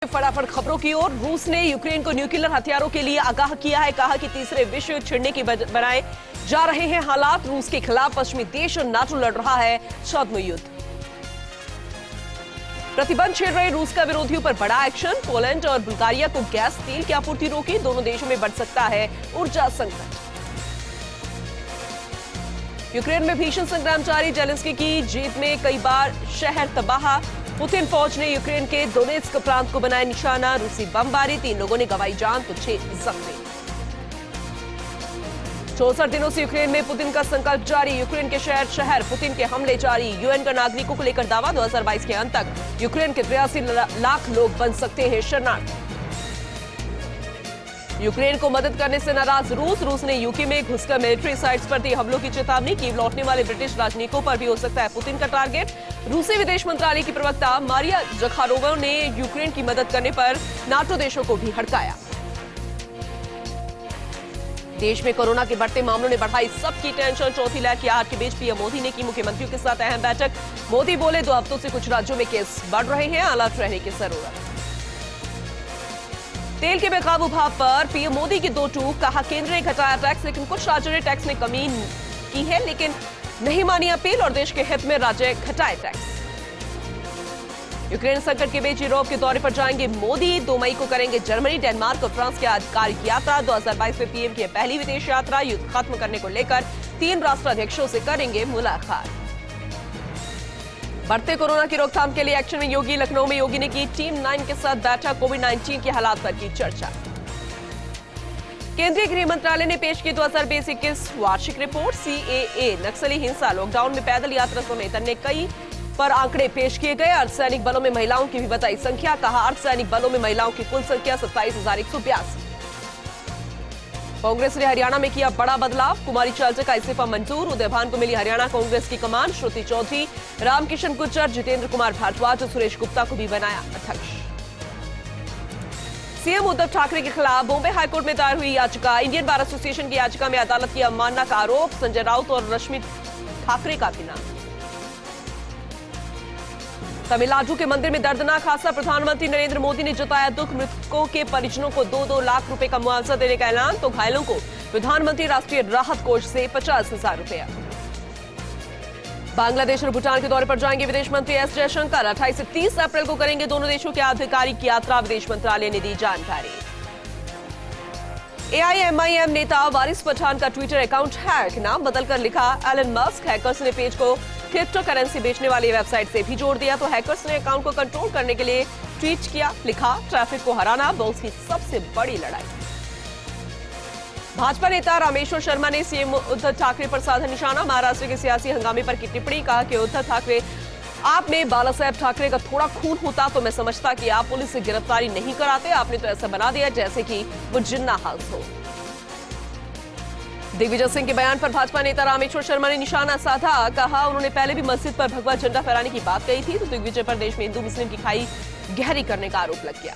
फटाफट खबरों की ओर। रूस ने यूक्रेन को न्यूक्लियर हथियारों के लिए आगाह किया है। कहा कि तीसरे विश्व युद्ध छिड़ने की बनाए जा रहे हैं हालात। रूस के खिलाफ पश्चिमी देश और नाटो लड़ रहा है छद्म युद्ध। प्रतिबंध छेड़ रहे रूस का विरोधियों पर बड़ा एक्शन। पोलैंड और बुल्गारिया को गैस तेल की आपूर्ति रोकी। दोनों देशों में बढ़ सकता है ऊर्जा संकट। यूक्रेन में भीषण संग्राम जारी। जेलेंस्की की जीत में कई बार शहर तबाह। पुतिन फौज ने यूक्रेन के दोनेत्स्क प्रांत को बनाया निशाना। रूसी बमबारी, 3 लोगों ने गंवाई जान तो 6 जख्मी। 64 दिनों से यूक्रेन में पुतिन का संकल्प जारी। यूक्रेन के शहर शहर पुतिन के हमले जारी। यूएन का नागरिकों को लेकर दावा, 2022 के अंत तक यूक्रेन के 83 लाख लोग बन सकते हैं शरणार्थी। यूक्रेन को मदद करने से नाराज रूस ने यूके में घुसकर मिलिट्री साइट्स पर दी हमलों की चेतावनी। कीव लौटने वाले ब्रिटिश राजनयिकों पर भी हो सकता है पुतिन का टारगेट। रूसी विदेश मंत्रालय की प्रवक्ता मारिया जखारोवा ने यूक्रेन की मदद करने पर नाटो देशों को भी हड़काया। देश में कोरोना के बढ़ते मामलों ने बढ़ाई सबकी टेंशन। चौथी लहर की आहट के बीच पीएम मोदी ने की मुख्यमंत्रियों के साथ अहम बैठक। मोदी बोले, 2 हफ्तों से कुछ राज्यों में केस बढ़ रहे हैं, अलर्ट रहने की जरूरत। तेल के बेकाबू भाव पर पीएम मोदी की 2 टूक। कहा केंद्र ने घटाया टैक्स, लेकिन कुछ राज्यों ने टैक्स में कमी की है, लेकिन नहीं मानी अपील और देश के हित में राज्य घटाए टैक्स। यूक्रेन संकट के बीच यूरोप के दौरे पर जाएंगे मोदी। 2 मई को करेंगे जर्मनी, डेनमार्क और फ्रांस की आधिकारिक यात्रा। 2022 में पीएम की पहली विदेश यात्रा। युद्ध खत्म करने को लेकर 3 राष्ट्राध्यक्षों से करेंगे मुलाकात। बढ़ते कोरोना की रोकथाम के लिए एक्शन में योगी। लखनऊ में योगी ने की टीम 9 के साथ बैठक। कोविड-19 के हालात पर की चर्चा। केंद्रीय गृह मंत्रालय ने पेश की 2020-21 वार्षिक रिपोर्ट। सीएए, नक्सली हिंसा, लॉकडाउन में पैदल यात्रा समेत अन्य कई पर आंकड़े पेश किए गए। अर्धसैनिक बलों में महिलाओं की भी बताई संख्या। कहा अर्धसैनिक बलों में महिलाओं की कुल संख्या 27,182। कांग्रेस ने हरियाणा में किया बड़ा बदलाव। कुमारी चालचे का इस्तीफा मंजूर। उदयभान को मिली हरियाणा कांग्रेस की कमान। श्रुति चौधरी, रामकिशन गुर्जर, जितेंद्र कुमार भारद्वाज और सुरेश गुप्ता को भी बनाया अध्यक्ष। सीएम उद्धव ठाकरे के खिलाफ बॉम्बे हाईकोर्ट में दायर हुई याचिका। इंडियन बार एसोसिएशन की याचिका में अदालत की अवमानना का आरोप। संजय राउत और रश्मि ठाकरे का भी नाम। तमिलनाडु के मंदिर में दर्दनाक हादसा। प्रधानमंत्री नरेंद्र मोदी ने जताया दुख। मृतकों के परिजनों को 2-2 लाख रुपए का मुआवजा देने का ऐलान। तो घायलों को प्रधानमंत्री राष्ट्रीय राहत कोष से 50,000 रुपया। बांग्लादेश और भूटान के दौरे पर जाएंगे विदेश मंत्री एस जयशंकर। 28 से 30 अप्रैल को करेंगे दोनों देशों के आधिकारिक यात्रा। विदेश मंत्रालय ने दी जानकारी। एआईएमआईएम नेता वारिस पठान का ट्विटर अकाउंट हैक। नाम बदलकर लिखा एलन मस्क। हैकर्स ने पेज को क्रिप्टो करेंसी बेचने वाली वेबसाइट से भी जोड़ दिया। तो हैकर्स ने अकाउंट को कंट्रोल करने के लिए ट्वीट किया, लिखा ट्रैफिक को हराना बॉस की सबसे बड़ी लड़ाई। भाजपा नेता रामेश्वर शर्मा ने सीएम उद्धव ठाकरे पर साधा निशाना। महाराष्ट्र के सियासी हंगामे पर की टिप्पणी। कहा कि उद्धव ठाकरे, आप में बाला साहेब ठाकरे का थोड़ा खून होता तो मैं समझता कि आप पुलिस से गिरफ्तारी नहीं कराते। आपने तो ऐसा बना दिया जैसे कि वो जिन्ना हाउस हो। दिग्विजय सिंह के बयान पर भाजपा नेता रामेश्वर शर्मा ने निशाना साधा। कहा उन्होंने पहले भी मस्जिद पर भगवा झंडा फहराने की बात कही थी। तो दिग्विजय पर देश में हिंदू मुस्लिम की खाई गहरी करने का आरोप लग गया।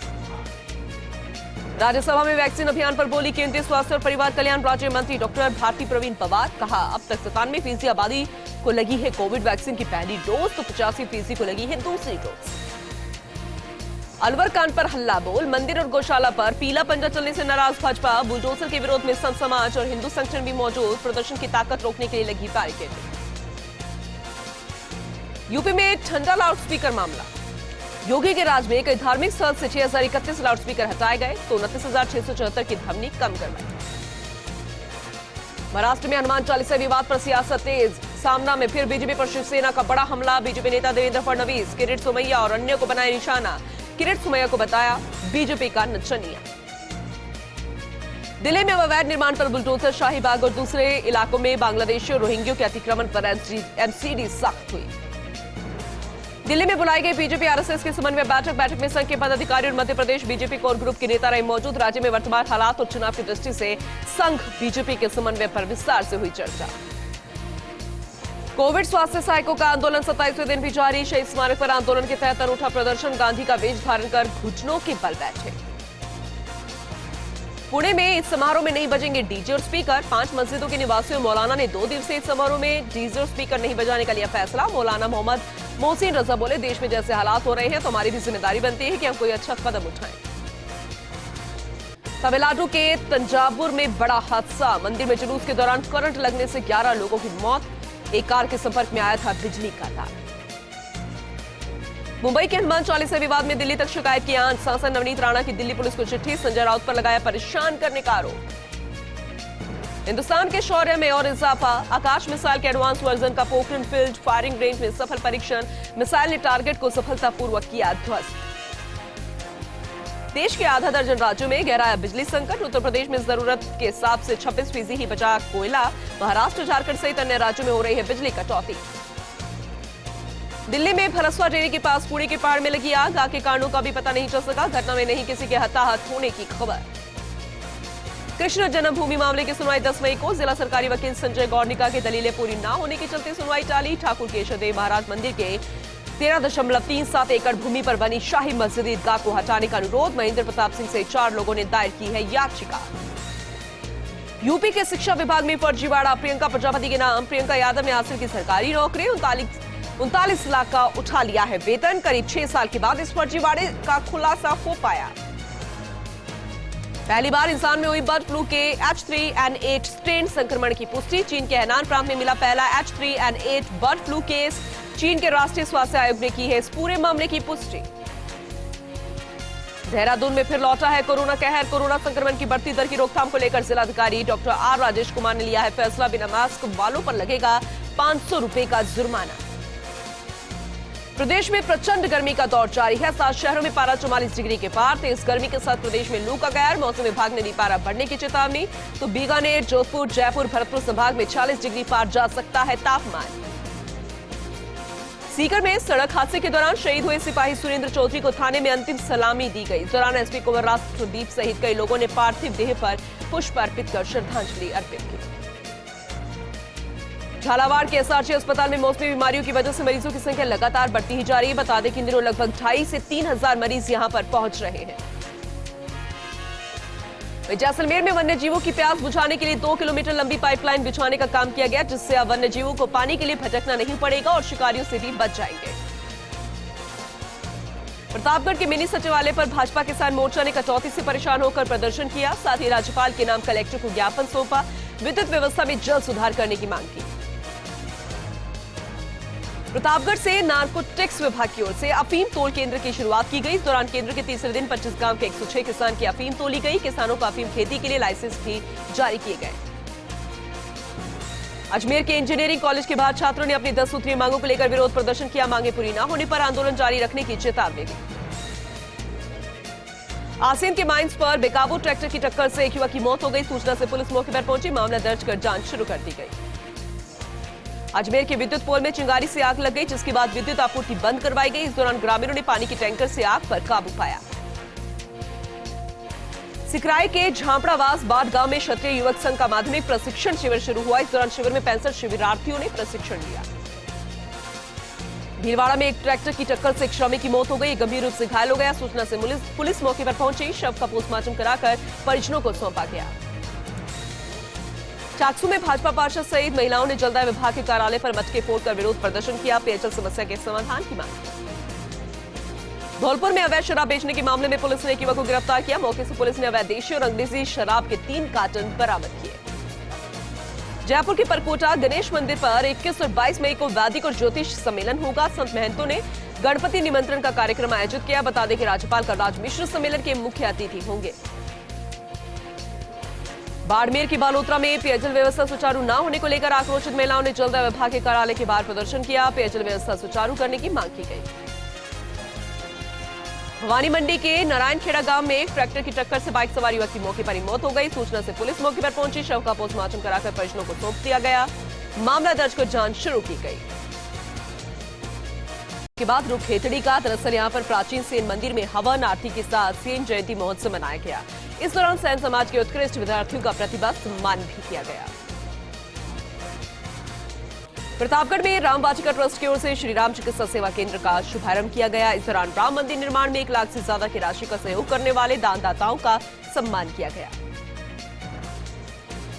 राज्यसभा में वैक्सीन अभियान पर बोली केंद्रीय स्वास्थ्य और परिवार कल्याण राज्य मंत्री डॉक्टर भारती प्रवीण पवार। कहा अब तक 97% आबादी को लगी है कोविड वैक्सीन की पहली डोज, तो 85% को लगी है दूसरी डोज। अलवर कांड पर हल्ला बोल। मंदिर और गौशाला पर पीला पंजा चलने से नाराज भाजपा। बुलडोजर के विरोध में संत समाज और हिंदू संगठन भी मौजूद। प्रदर्शन की ताकत रोकने के लिए लगी बैरिकेड। यूपी में ठंडा लाउडस्पीकर मामला। योगी के राज में कई धार्मिक स्थल से 6031 लाउडस्पीकर हटाए गए तो 29,674 की ध्वनि कम करवाई। महाराष्ट्र में हनुमान चालीसा विवाद पर सियासत तेज। सामना में फिर बीजेपी पर शिवसेना का बड़ा हमला। बीजेपी नेता देवेंद्र फडणवीस, किरीट सोमैया और अन्य को बनाए निशाना। किरीट सोमैया को बताया बीजेपी का नचनिया। दिल्ली में अवैध निर्माण पर बुलडोजर। शाहीबाग और दूसरे इलाकों में बांग्लादेशी और रोहिंग्यों के अतिक्रमण पर एमसीडी सख्त हुई। दिल्ली में बुलाई गई बीजेपी आरएसएस की समन्वय बैठक में संघ के पदाधिकारी और Madhya Pradesh BJP core group के नेता रहे मौजूद। राज्य में वर्तमान हालात और चुनाव की दृष्टि से संघ बीजेपी के समन्वय पर विस्तार से हुई चर्चा। कोविड स्वास्थ्य सहायकों का आंदोलन 27वें दिन भी जारी। शहीद स्मारक पर आंदोलन के तहत अनूठा प्रदर्शन। गांधी का वेश धारण कर घुटनों के बल बैठे। पुणे में इस समारोह में नहीं बजेंगे डीजे और स्पीकर। 5 मस्जिदों के निवासियों मौलाना ने 2 दिवसीय समारोह में डीजे और स्पीकर नहीं बजाने का लिया फैसला। मौलाना मोहम्मद मोहसिन रजा बोले, देश में जैसे हालात हो रहे हैं तो हमारी भी जिम्मेदारी बनती है कि हम कोई अच्छा कदम उठाएं। तमिलनाडु के तंजावुर में बड़ा हादसा, मंदिर में जुलूस के दौरान करंट लगने से 11 लोगों की मौत। एक कार के संपर्क में आया था बिजली का तार। मुंबई के हनुमान चालीसा विवाद में दिल्ली तक शिकायत की आंच, सांसद नवनीत राणा की दिल्ली पुलिस को चिट्ठी, संजय राउत पर लगाया परेशान करने का आरोप। हिंदुस्तान के शौर्य में और इजाफा, आकाश मिसाइल के एडवांस वर्जन का पोखरण फील्ड फायरिंग रेंज में सफल परीक्षण, मिसाइल ने टारगेट को सफलतापूर्वक किया ध्वस्त। देश के आधा दर्जन राज्यों में गहराया बिजली संकट, उत्तर प्रदेश में जरूरत के हिसाब से 26% ही बचा कोयला, महाराष्ट्र झारखंड सहित अन्य राज्यों में हो रही है बिजली कटौती। दिल्ली में भरसवा डेयरी के पास कूड़े के पहाड़ में लगी आग के कारणों का भी पता नहीं चल सका, घटना में नहीं किसी के हताहत होने की खबर। कृष्ण जन्मभूमि मामले की सुनवाई 10 मई को, जिला सरकारी वकील संजय गौड़निका की दलीलें पूरी न होने के चलते सुनवाई टाली। ठाकुर केशवदेव महाराज मंदिर के 13.37 एकड़ भूमि पर बनी शाही मस्जिद ईदगाह को हटाने का अनुरोध, महेंद्र प्रताप सिंह से 4 लोगों ने दायर की है याचिका। यूपी के शिक्षा विभाग में फर्जीवाड़ा, प्रियंका प्रजापति के नाम, प्रियंका यादव ने हासिल की सरकारी नौकरी, 39 लाख का उठा लिया है वेतन। करीब 6 साल के बाद इस फर्जीवाड़े का खुलासा हो पाया। पहली बार इंसान में हुई बर्ड फ्लू के H3N8 स्ट्रेन संक्रमण की पुष्टि, चीन के हैनान प्रांत में मिला पहला H3N8 बर्ड फ्लू केस, चीन के राष्ट्रीय स्वास्थ्य आयोग ने की है इस पूरे मामले की पुष्टि। देहरादून में फिर लौटा है कोरोना कहर, कोरोना संक्रमण की बढ़ती दर की रोकथाम को लेकर जिलाधिकारी डॉक्टर आर राजेश कुमार ने लिया है फैसला, बिना मास्क वालों पर लगेगा 500 रुपए का जुर्माना। प्रदेश में प्रचंड गर्मी का दौर जारी है, 7 शहरों में पारा 44 डिग्री के पार। तेज गर्मी के साथ प्रदेश में लू का कहर, मौसम विभाग ने दी पारा बढ़ने की चेतावनी। तो बीकानेर, जोधपुर, जयपुर, भरतपुर संभाग में 40 डिग्री पार जा सकता है तापमान। सीकर में सड़क हादसे के दौरान शहीद हुए सिपाही सुरेंद्र चौधरी को थाने में अंतिम सलामी दी गई। इस दौरान एसपी कुंवर राष्ट्रदीप सहित कई लोगों ने पार्थिव देह पर पुष्प अर्पित कर श्रद्धांजलि अर्पित की। झालावाड़ के एसआरजी अस्पताल में मौसमी बीमारियों की वजह से मरीजों की संख्या लगातार बढ़ती ही जा रही है। बता दें कि इन दिनों लगभग 2,500 से 3,000 मरीज यहां पर पहुंच रहे हैं। जैसलमेर में वन्य जीवों की प्यास बुझाने के लिए 2 किलोमीटर लंबी पाइपलाइन बिछाने का काम किया गया, जिससे अब वन्य जीवों को पानी के लिए भटकना नहीं पड़ेगा और शिकारियों से भी बच जाएंगे। प्रतापगढ़ के मिनी सचिवालय पर भाजपा किसान मोर्चा ने कटौती से परेशान होकर प्रदर्शन किया, साथ ही राज्यपाल के नाम कलेक्टर को ज्ञापन सौंपा, विद्युत व्यवस्था में जल्द सुधार करने की मांग की। प्रतापगढ़ से नार्कोटिक्स विभाग की ओर से अफीम तोल केंद्र की शुरुआत की गई। इस दौरान केंद्र के तीसरे दिन 25 गांव के 106 किसान की अफीम तोली गई। किसानों को अफीम खेती के लिए लाइसेंस भी जारी किए गए। अजमेर के इंजीनियरिंग कॉलेज के बाहर छात्रों ने अपनी 10 सूत्रीय मांगों को लेकर विरोध प्रदर्शन किया, मांगे पूरी न होने पर आंदोलन जारी रखने की चेतावनी दी। आसियान के माइंस पर बेकाबू ट्रैक्टर की टक्कर से एक युवक की मौत हो गई। सूचना से पुलिस मौके पर पहुंची, मामला दर्ज कर जांच शुरू कर दी गई। अजमेर के विद्युत पोल में चिंगारी से आग लग गई, जिसके बाद विद्युत आपूर्ति बंद करवाई गई। इस दौरान ग्रामीणों ने पानी के टैंकर से आग पर काबू पाया। सिकराई के झांपड़ावास बाट गांव में क्षत्रिय युवक संघ का माध्यमिक प्रशिक्षण शिविर शुरू हुआ। इस दौरान शिविर में 65 शिविरार्थियों ने प्रशिक्षण लिया। भीलवाड़ा में एक ट्रैक्टर की टक्कर से एक श्रमिक की मौत हो गई, गंभीर रूप से घायल हो गया। सूचना से पुलिस मौके पर पहुंची, शव का पोस्टमार्टम कराकर परिजनों को सौंपा गया। चाकसू में भाजपा पार्षद सहित महिलाओं ने जलदाय विभाग के कार्यालय पर मटके फोड़कर विरोध प्रदर्शन किया, पेयजल समस्या के समाधान की मांग की। धौलपुर में अवैध शराब बेचने के मामले में पुलिस ने एक युवक को गिरफ्तार किया। मौके से पुलिस ने अवैध देशी और अंग्रेजी शराब के 3 कार्टन बरामद किए। जयपुर के परकोटा गणेश मंदिर पर 21 और 22 मई को वैदिक और ज्योतिष सम्मेलन होगा। संत महंतों ने गणपति निमंत्रण का कार्यक्रम आयोजित किया। बता दें कि राज्यपाल कलराज मिश्र सम्मेलन के मुख्य अतिथि होंगे। बाड़मेर की बालोतरा में पेयजल व्यवस्था सुचारू न होने को लेकर आक्रोशित महिलाओं ने जलदाय विभाग के कार्यालय के बाहर प्रदर्शन किया। पेयजल व्यवस्था सुचारू करने की मांग की गई। भवानी मंडी के नारायणखेड़ा गांव में एक ट्रैक्टर की टक्कर से बाइक सवार युवक की मौके पर ही मौत हो गई। सूचना से पुलिस मौके पर पहुंची, शव का पोस्टमार्टम कराकर परिजनों को सौंप दिया गया। मामला दर्ज कर जांच शुरू की गई। के बाद रुख खेतड़ी का, दरअसल यहां पर प्राचीन सेन मंदिर में हवन आरती के साथ सेन जयंती महोत्सव मनाया गया। इस दौरान सेन समाज के उत्कृष्ट विद्यार्थियों का प्रतिभा सम्मान भी किया गया। प्रतापगढ़ में राम वाटिका ट्रस्ट की ओर से श्री राम चिकित्सा सेवा केंद्र का शुभारंभ किया गया। इस दौरान राम मंदिर निर्माण में 1 लाख से ज्यादा की राशि का सहयोग करने वाले दानदाताओं का सम्मान किया गया।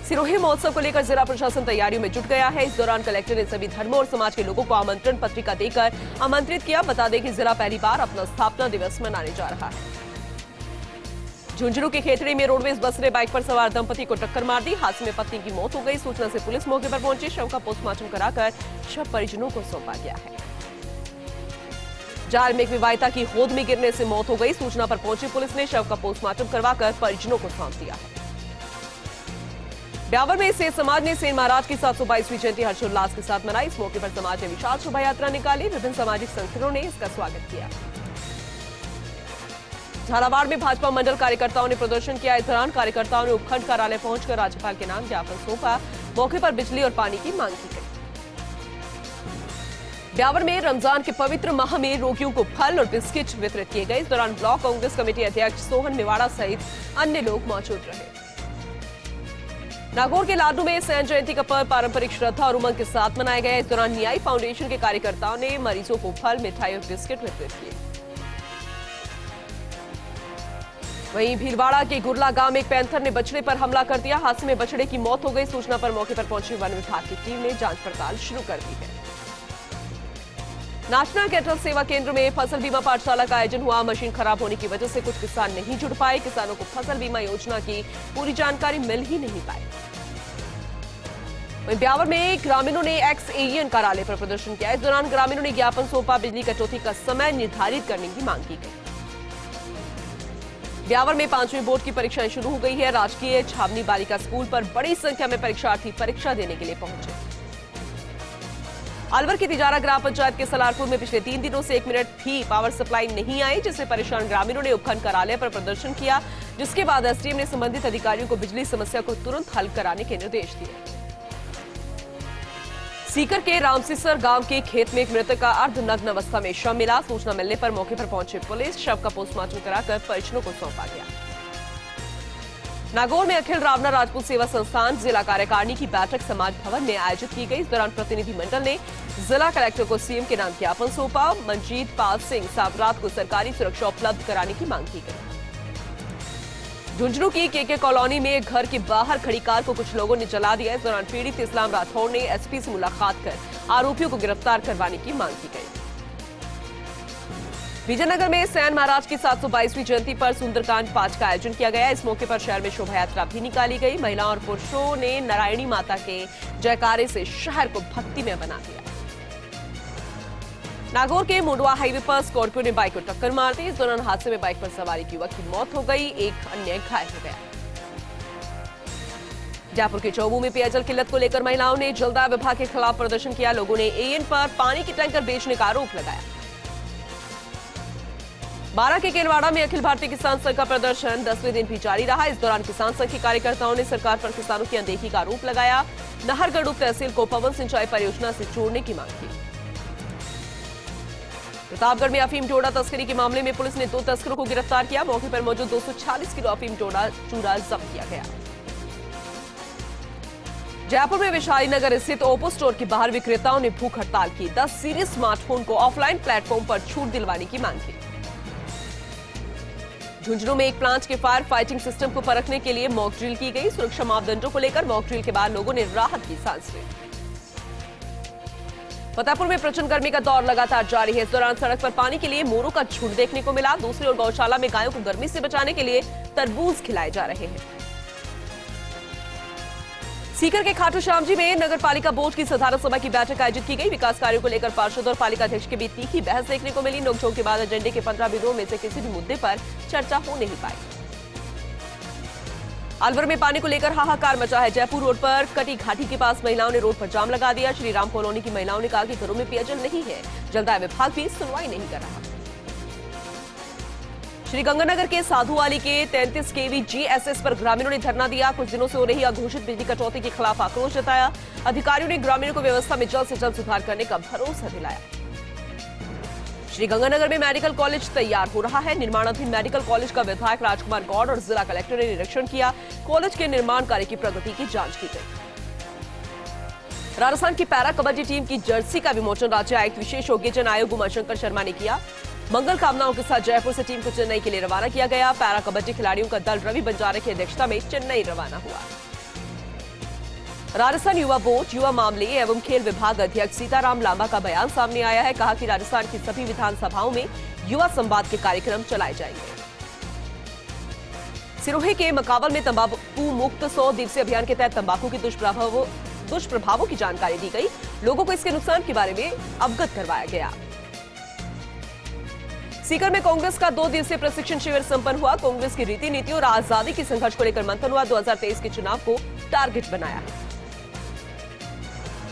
सिरोही महोत्सव को लेकर जिला प्रशासन तैयारियों में जुट गया है। इस दौरान कलेक्टर ने सभी धर्मों और समाज के लोगों को आमंत्रण पत्रिका देकर आमंत्रित किया। बता दें कि जिला पहली बार अपना स्थापना दिवस मनाने जा रहा है। झुंझुनू के खेतड़ी में रोडवेज बस ने बाइक पर सवार दंपति को टक्कर मार दी। हादसे में पत्नी की मौत हो गई। सूचना से पुलिस मौके पर पहुंची। शव का पोस्टमार्टम कराकर शव परिजनों को सौंपा गया है। जाल में एक विवाहिता की होद में गिरने से मौत हो गई। सूचना पर पहुंची पुलिस ने शव का पोस्टमार्टम करवाकर परिजनों को सौंप दिया है। ब्यावर में सेठ समाज ने सेन महाराज की 722वीं जयंती हर्षोल्लास के साथ मनाई। इस मौके पर समाज ने विशाल शोभा यात्रा निकाली। विभिन्न सामाजिक संगठनों ने इसका स्वागत किया। झालावाड़ में भाजपा मंडल कार्यकर्ताओं ने प्रदर्शन किया। इस दौरान कार्यकर्ताओं ने उपखंड कार्यालय पहुंचकर राज्यपाल के नाम ज्ञापन सौंपा। मौके पर बिजली और पानी की मांग की गई। ब्यावर में रमजान के पवित्र माह में रोगियों को फल और बिस्किट वितरित किए गए। इस दौरान ब्लॉक कांग्रेस कमेटी अध्यक्ष सोहन मेवाड़ा सहित अन्य लोग मौजूद रहे। नागौर के लाडू में सैन जयंती का पर्व पारंपरिक श्रद्धा और उमंग के साथ मनाया गया। इस दौरान न्याय फाउंडेशन के कार्यकर्ताओं ने मरीजों को फल, मिठाई और बिस्किट वितरित किए। वहीं भीलवाड़ा के गुरला गांव में एक पैंथर ने बछड़े पर हमला कर दिया। हादसे में बछड़े की मौत हो गई। सूचना पर मौके पर पहुंची वन विभाग की टीम ने जांच पड़ताल शुरू कर दी है। नाचना कैटल सेवा केंद्र में फसल बीमा पाठशाला का आयोजन हुआ। मशीन खराब होने की वजह से कुछ किसान नहीं जुड़ पाए। किसानों को फसल बीमा योजना की पूरी जानकारी मिल ही नहीं पाई। वहीं ब्यावर में ग्रामीणों ने एक्स एईएन कार्यालय पर प्रदर्शन किया। इस दौरान ग्रामीणों ने ज्ञापन सौंपा। बिजली कटौती का समय निर्धारित करने की मांग की गई। ब्यावर में 5वीं बोर्ड की परीक्षाएं शुरू हो गई है। राजकीय छावनी बालिका स्कूल पर बड़ी संख्या में परीक्षार्थी परीक्षा देने के लिए पहुंचे। अलवर की तिजारा ग्राम पंचायत के सलारपुर में पिछले 3 दिनों से 1 मिनट भी पावर सप्लाई नहीं आई, जिससे परेशान ग्रामीणों ने उपखंड कार्यालय पर प्रदर्शन किया। जिसके बाद एसडीएम ने संबंधित अधिकारियों को बिजली समस्या को तुरंत हल कराने के निर्देश दिए। सीकर के रामसिसर गांव के खेत में एक मृतक का अर्धनग्न अवस्था में शव मिला। सूचना मिलने पर मौके पर पहुंची पुलिस शव का पोस्टमार्टम कराकर परिजनों को सौंपा गया। नागौर में अखिल रावना राजपूत सेवा संस्थान जिला कार्यकारिणी की बैठक समाज भवन में आयोजित की गई। इस दौरान प्रतिनिधिमंडल ने जिला कलेक्टर को सीएम के नाम ज्ञापन सौंपा। मंजीत पाल सिंह सावरात को सरकारी सुरक्षा उपलब्ध कराने की मांग की गई। झुंझुनू की केके कॉलोनी में घर के बाहर खड़ी कार को कुछ लोगों ने जला दिया। इस दौरान पीड़ित इस्लाम राठौड़ ने एसपी से मुलाकात कर आरोपियों को गिरफ्तार करवाने की मांग की गई। विजयनगर में सैन महाराज की 722वीं जयंती पर सुंदरकांड 5 का आयोजन किया गया। इस मौके पर शहर में शोभा यात्रा भी निकाली गई। महिलाओं और पुरुषों ने नारायणी माता के जयकारे से शहर को भक्ति में बना दिया। नागौर के मुंडवा हाईवे पर स्कॉर्पियो ने बाइक को टक्कर मार दी। इस दौरान हादसे में बाइक पर सवार एक युवक की मौत हो गई। एक अन्य घायल हो गया। जयपुर के चौबू में पेयजल किल्लत को लेकर महिलाओं ने जलदाय विभाग के खिलाफ प्रदर्शन किया। लोगों ने एएन पर पानी की टैंकर बेचने का आरोप लगाया। बारां के केनवाड़ा में अखिल भारतीय किसान संघ का प्रदर्शन 10वें दिन भी जारी रहा। इस दौरान किसान संघ के कार्यकर्ताओं ने सरकार पर किसानों की अनदेखी का आरोप लगाया। नाहरगढ़ उप तहसील को पवन सिंचाई परियोजना से जोड़ने की मांग की। प्रतापगढ़ में अफीम डोडा तस्करी के मामले में पुलिस ने 2 तस्करों को गिरफ्तार किया। मौके पर मौजूद 240 किलो अफीम डोडा चूरा जब्त किया गया। जयपुर में वैशाली नगर स्थित ओप्पो स्टोर के बाहर विक्रेताओं ने भूख हड़ताल की। 10 सीरीज स्मार्टफोन को ऑफलाइन प्लेटफॉर्म पर छूट दिलवाने की मांग की। झुंझुनू में एक प्लांट के फायर फाइटिंग सिस्टम को परखने के लिए मॉक ड्रिल की गई। सुरक्षा मापदंडों को लेकर मॉक ड्रिल के बाद लोगों ने राहत की सांस ली। फतेहपुर में प्रचंड गर्मी का दौर लगातार जारी है। इस दौरान सड़क पर पानी के लिए मोरों का झुंड देखने को मिला। दूसरी ओर गौशाला में गायों को गर्मी से बचाने के लिए तरबूज खिलाए जा रहे हैं। सीकर के खाटू श्याम जी में नगर पालिका बोर्ड की साधारण सभा की बैठक आयोजित की गई। विकास कार्यों को लेकर पार्षद और पालिका अध्यक्ष के बीच तीखी बहस देखने को मिली। नोकझोंक के बाद एजेंडे के 15 बिंदुओं में से किसी भी मुद्दे पर चर्चा हो नहीं पाई। अलवर में पानी को लेकर हाहाकार मचा है। जयपुर रोड पर कटी घाटी के पास महिलाओं ने रोड पर जाम लगा दिया। श्री राम कॉलोनी की महिलाओं ने कहा कि घरों में पेयजल नहीं है। जलदाय विभाग भी सुनवाई नहीं कर रहा। श्रीगंगानगर के साधुवाली के 33 केवी जीएसएस पर ग्रामीणों ने धरना दिया। कुछ दिनों से हो रही अघोषित बिजली कटौती के खिलाफ आक्रोश जताया। अधिकारियों ने ग्रामीणों को व्यवस्था में जल्द से जल्द सुधार करने का भरोसा दिलाया। श्रीगंगानगर में मेडिकल कॉलेज तैयार हो रहा है। निर्माणाधीन मेडिकल कॉलेज का विधायक राजकुमार गौड़ और जिला कलेक्टर ने निरीक्षण किया। कॉलेज के निर्माण कार्य की प्रगति की जांच की गई। राजस्थान की पैरा कबड्डी टीम की जर्सी का विमोचन राज्य आयुक्त विशेष योग्यजन आयोग उमाशंकर शर्मा ने किया। मंगल कामनाओं के साथ जयपुर से टीम को चेन्नई के लिए रवाना किया गया। पैरा कबड्डी खिलाड़ियों का दल रवि बंजारे की अध्यक्षता में चेन्नई रवाना हुआ। राजस्थान युवा बोर्ड युवा मामले एवं खेल विभाग अध्यक्ष सीताराम लांबा का बयान सामने आया है। कहा कि राजस्थान की सभी विधानसभाओं में युवा संवाद के कार्यक्रम चलाए जाएंगे। सिरोही के मकाबल में तंबाकू मुक्त 100 दिवसीय अभियान के तहत तंबाकू के दुष्प्रभावों की जानकारी दी गई। लोगों को इसके नुकसान के बारे में अवगत करवाया गया। सीकर में कांग्रेस का 2 दिवसीय प्रशिक्षण शिविर संपन्न हुआ। कांग्रेस की रीति नीति और आजादी के संघर्ष को लेकर मंथन हुआ। 2023 के चुनाव को टारगेट बनाया है।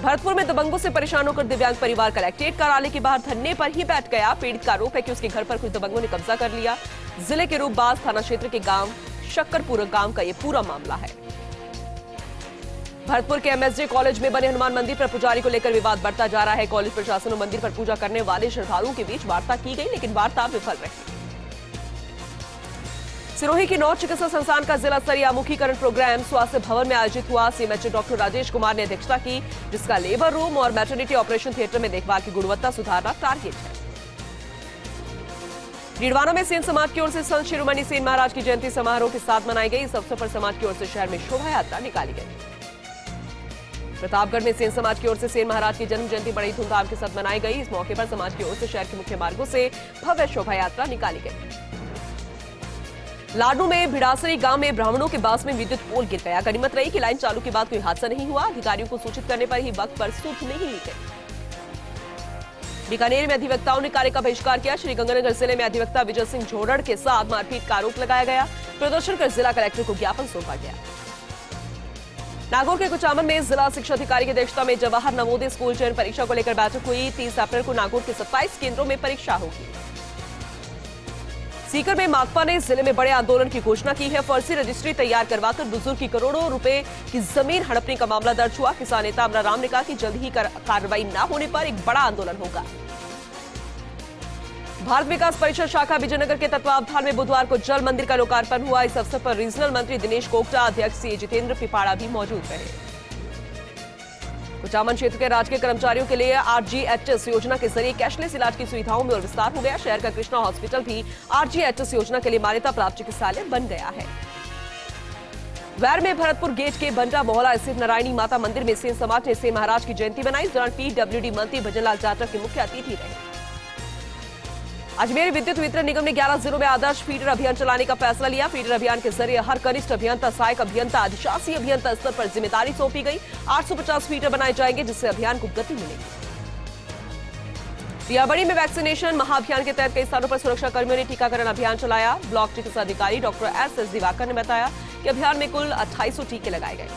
भरतपुर में दबंगों से परेशान होकर दिव्यांग परिवार कलेक्ट्रेट कार्यालय के बाहर धरने पर ही बैठ गया। पीड़ित का आरोप है कि उसके घर पर कुछ दबंगों ने कब्जा कर लिया। जिले के रूपबाज थाना क्षेत्र के गांव शक्करपुर गांव का यह पूरा मामला है। भरतपुर के एमएसजे कॉलेज में बने हनुमान मंदिर पर पुजारी को लेकर विवाद बढ़ता जा रहा है। कॉलेज प्रशासन और मंदिर पर पूजा करने वाले श्रद्धालुओं के बीच वार्ता की गई, लेकिन वार्ता विफल रही। सिरोही की 9 चिकित्सा संस्थान का जिला स्तरीय आमुखीकरण प्रोग्राम स्वास्थ्य भवन में आयोजित हुआ। सीएमएचओ डॉक्टर राजेश कुमार ने अध्यक्षता की, जिसका लेबर रूम और मैटरनिटी ऑपरेशन थिएटर में देखभाल की गुणवत्ता सुधारना टारगेट है। डीडवाना में सेन समाज की ओर से संत शिरोमणि सेन महाराज की जयंती समारोह के साथ मनाई गई। इस अवसर पर समाज की ओर से शहर में शोभा यात्रा निकाली गई। प्रतापगढ़ में सेन समाज की ओर से सेन महाराज की जन्म जयंती बड़ी धूमधाम के साथ मनाई गई। इस मौके पर समाज की ओर से शहर के मुख्य मार्गों से भव्य शोभा यात्रा निकाली गई। लाडू में भिड़ासरी गांव में ब्राह्मणों के बास में विद्युत पोल गिर गया। गनीमत रही कि लाइन चालू के बाद कोई हादसा नहीं हुआ। अधिकारियों को सूचित करने पर ही वक्त पर सूचना नहीं ली गई। बीकानेर में अधिवक्ताओं ने कार्य का बहिष्कार किया। श्रीगंगानगर जिले में अधिवक्ता विजय सिंह झोरड़ के साथ मारपीट का आरोप लगाया गया। प्रदर्शन कर जिला कलेक्टर को ज्ञापन सौंपा गया। नागौर के कुचामन में जिला शिक्षा अधिकारी की अध्यक्षता में जवाहर नवोदय स्कूल चयन परीक्षा को लेकर बैठक हुई। 30 अप्रैल को नागौर के 27 केंद्रों में परीक्षा होगी। सीकर में माकपा ने जिले में बड़े आंदोलन की घोषणा की है। फर्जी रजिस्ट्री तैयार करवाकर बुजुर्ग की करोड़ों रुपए की जमीन हड़पने का मामला दर्ज हुआ। किसान नेता अमरा राम ने कहा कि जल्द ही कार्रवाई न होने पर एक बड़ा आंदोलन होगा। भारत विकास परिषद शाखा विजयनगर के तत्वावधान में बुधवार को जल मंदिर का लोकार्पण हुआ। इस अवसर पर रीजनल मंत्री दिनेश कोकटा, अध्यक्ष सी जितेंद्र पिपाड़ा भी मौजूद रहे। कुचामन क्षेत्र के राजकीय कर्मचारियों के लिए आरजीएचएस योजना के जरिए कैशलेस इलाज की सुविधाओं में और विस्तार हो गया। शहर का कृष्णा हॉस्पिटल भी आरजीएचएस योजना के लिए मान्यता प्राप्त चिकित्सालय बन गया है। वैर में भरतपुर गेट के बंडा मोहल्ला स्थित नारायणी माता मंदिर में सेन समाज ने सेन महाराज की जयंती मनाई। इस दौरान पीडब्ल्यूडी मंत्री भजनलाल जाटव के मुख्य अतिथि रहे। अजमेर विद्युत वितरण निगम ने 11 जिलों में आदर्श फीडर अभियान चलाने का फैसला लिया। फीडर अभियान के जरिए हर कनिष्ठ अभियंता, सहायक अभियंता, अधिशासी अभियंता स्तर पर जिम्मेदारी सौंपी गई। 850 फीडर बनाए जाएंगे, जिससे अभियान को गति मिलेगी। पियाबड़ी में वैक्सीनेशन महाअभियान के तहत कई स्थानों पर सुरक्षा कर्मियों ने टीकाकरण अभियान चलाया। ब्लॉक चिकित्सा अधिकारी डॉक्टर एस दिवाकर ने बताया कि अभियान में कुल 2800 टीके लगाए गए।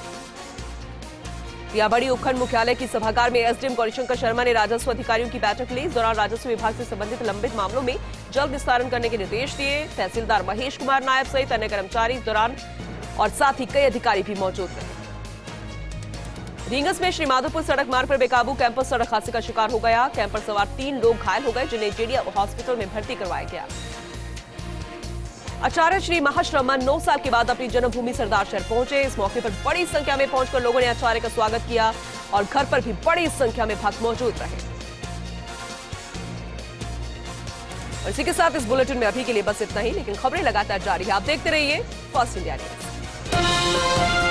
पियाबड़ी उपखंड मुख्यालय की सभागार में एसडीएम गौरीशंकर शर्मा ने राजस्व अधिकारियों की बैठक ली। इस दौरान राजस्व विभाग से संबंधित लंबित मामलों में जल्द निस्तारण करने के निर्देश दिए। तहसीलदार महेश कुमार नायब सहित अन्य कर्मचारी इस दौरान और साथ ही कई अधिकारी भी मौजूद रहे। रींगस में श्रीमाधोपुर सड़क मार्ग पर बेकाबू कैंपर सड़क हादसे का शिकार हो गया। कैंपर सवार 3 लोग घायल हो गए, जिन्हें जेडीए हॉस्पिटल में भर्ती करवाया गया। आचार्य श्री महाश्रमण 9 साल के बाद अपनी जन्मभूमि सरदार शहर पहुंचे। इस मौके पर बड़ी संख्या में पहुंचकर लोगों ने आचार्य का स्वागत किया और घर पर भी बड़ी संख्या में भक्त मौजूद रहे। और इसी के साथ इस बुलेटिन में अभी के लिए बस इतना ही, लेकिन खबरें लगातार जारी है। आप देखते रहिए फर्स्ट इंडिया न्यूज।